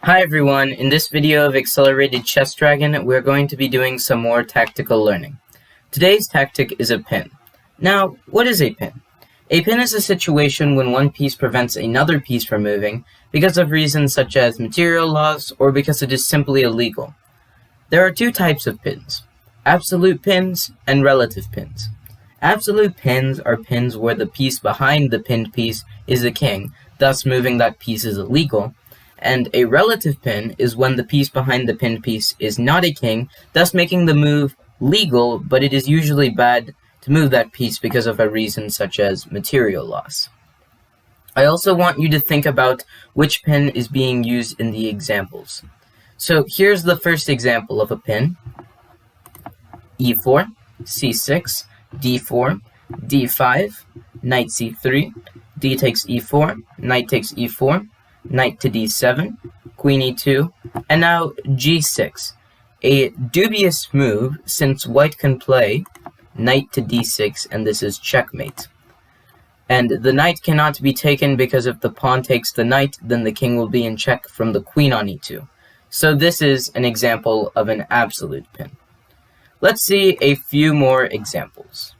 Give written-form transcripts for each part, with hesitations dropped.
Hi everyone, in this video of Accelerated Chess Dragon, we're going to be doing some more tactical learning. Today's tactic is a pin. Now, what is a pin? A pin is a situation when one piece prevents another piece from moving because of reasons such as material loss or because it is simply illegal. There are two types of pins, absolute pins and relative pins. Absolute pins are pins where the piece behind the pinned piece is the king, thus moving that piece is illegal. And a relative pin is when the piece behind the pinned piece is not a king, thus making the move legal, but it is usually bad to move that piece because of a reason such as material loss. I also want you to think about which pin is being used in the examples. So here's the first example of a pin: e4, c6, d4, d5, knight c3, d takes e4, knight takes e4, knight to d7, queen e2, and now g6. A dubious move since white can play knight to d6 and this is checkmate. And the knight cannot be taken because if the pawn takes the knight, then the king will be in check from the queen on e2. So this is an example of an absolute pin. Let's see a few more examples.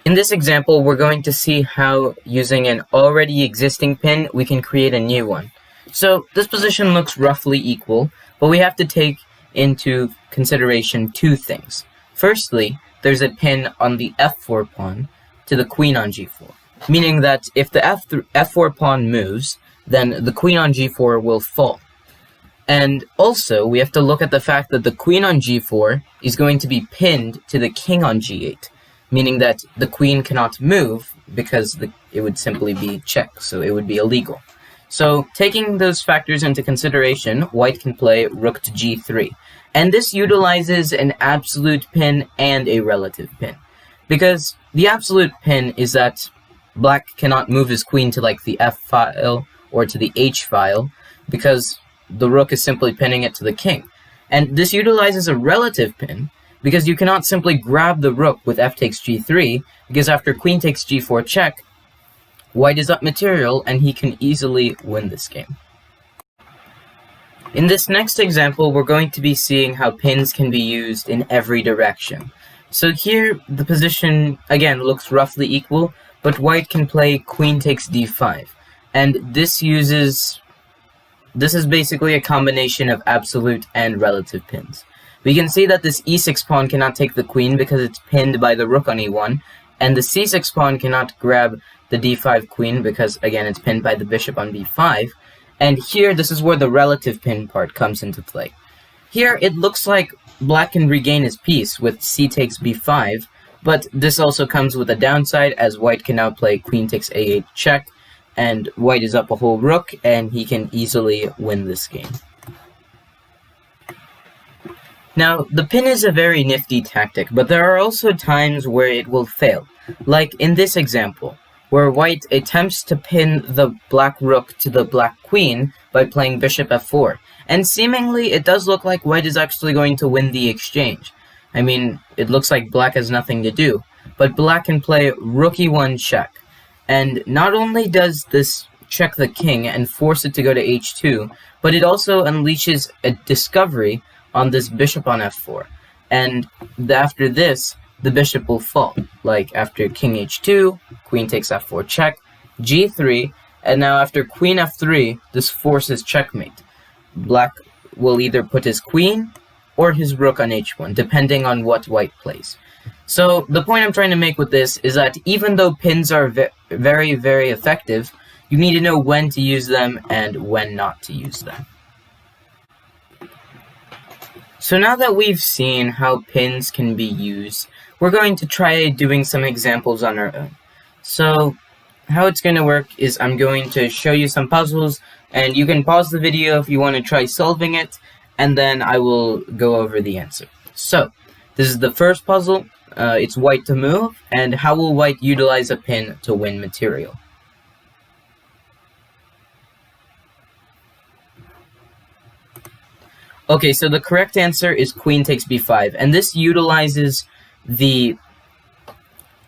In this example, we're going to see how, using an already existing pin, we can create a new one. So this position looks roughly equal, but we have to take into consideration two things. Firstly, there's a pin on the f4 pawn to the queen on g4, meaning that if the f4 pawn moves, then the queen on g4 will fall. And also, we have to look at the fact that the queen on g4 is going to be pinned to the king on g8. Meaning that the queen cannot move because it would simply be check, so it would be illegal. So taking those factors into consideration, white can play rook to g3. And this utilizes an absolute pin and a relative pin. Because the absolute pin is that black cannot move his queen to like the f file or to the h file because the rook is simply pinning it to the king. And this utilizes a relative pin because you cannot simply grab the rook with f takes g3, because after queen takes g4 check, white is up material and he can easily win this game. In this next example, we're going to be seeing how pins can be used in every direction. So here, the position, again, looks roughly equal, but white can play queen takes d5. And this is basically a combination of absolute and relative pins. We can see that this e6 pawn cannot take the queen because it's pinned by the rook on e1, and the c6 pawn cannot grab the d5 queen because, again, it's pinned by the bishop on b5, and here, this is where the relative pin part comes into play. Here, it looks like black can regain his piece with c takes b5, but this also comes with a downside as white can now play queen takes a8 check, and white is up a whole rook, and he can easily win this game. Now, the pin is a very nifty tactic, but there are also times where it will fail, like in this example, where white attempts to pin the black rook to the black queen by playing bishop f4, and seemingly it does look like white is actually going to win the exchange. I mean, it looks like black has nothing to do, but black can play rook e1 check, and not only does this check the king and force it to go to h2, but it also unleashes a discovery on this bishop on f4, and after this, the bishop will fall, like after king h2, queen takes f4 check, g3, and now after queen f3, this forces checkmate. Black will either put his queen or his rook on h1, depending on what white plays. So the point I'm trying to make with this is that even though pins are very, very effective, you need to know when to use them and when not to use them. So now that we've seen how pins can be used, we're going to try doing some examples on our own. So how it's going to work is I'm going to show you some puzzles, and you can pause the video if you want to try solving it, and then I will go over the answer. So this is the first puzzle. It's white to move, and how will white utilize a pin to win material? Okay, so the correct answer is queen takes b5, and this utilizes the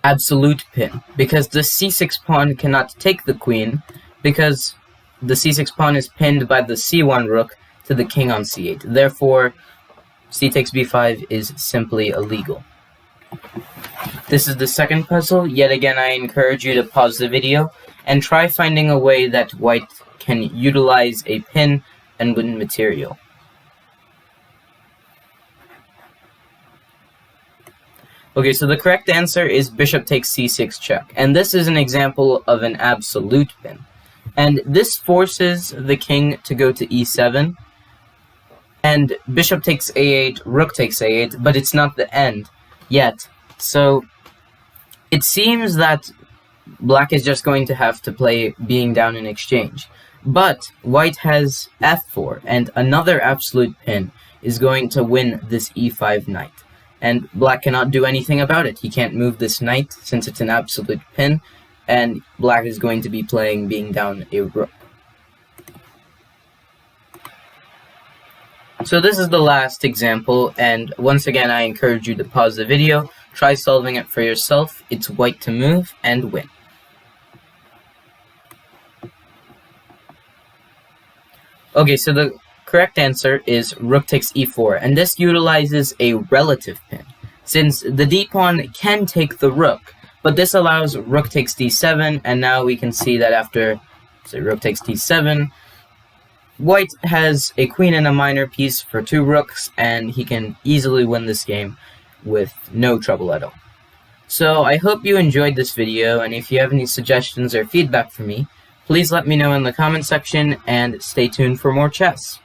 absolute pin, because the c6 pawn cannot take the queen, because the c6 pawn is pinned by the c1 rook to the king on c8. Therefore, c takes b5 is simply illegal. This is the second puzzle. Yet again, I encourage you to pause the video and try finding a way that white can utilize a pin and win material. Okay, so the correct answer is bishop takes c6 check, and this is an example of an absolute pin. And this forces the king to go to e7, and bishop takes a8, rook takes a8, but it's not the end yet. So it seems that black is just going to have to play being down in exchange. But white has f4, and another absolute pin is going to win this e5 knight. And black cannot do anything about it. He can't move this knight since it's an absolute pin, and black is going to be playing being down a rook. So this is the last example, and once again I encourage you to pause the video, try solving it for yourself. It's white to move and win. Okay, so the correct answer is rook takes e4, and this utilizes a relative pin, since the d-pawn can take the rook, but this allows rook takes d7, and now we can see that after, say, rook takes d7, white has a queen and a minor piece for 2 rooks, and he can easily win this game with no trouble at all. So I hope you enjoyed this video, and if you have any suggestions or feedback for me, please let me know in the comment section, and stay tuned for more chess.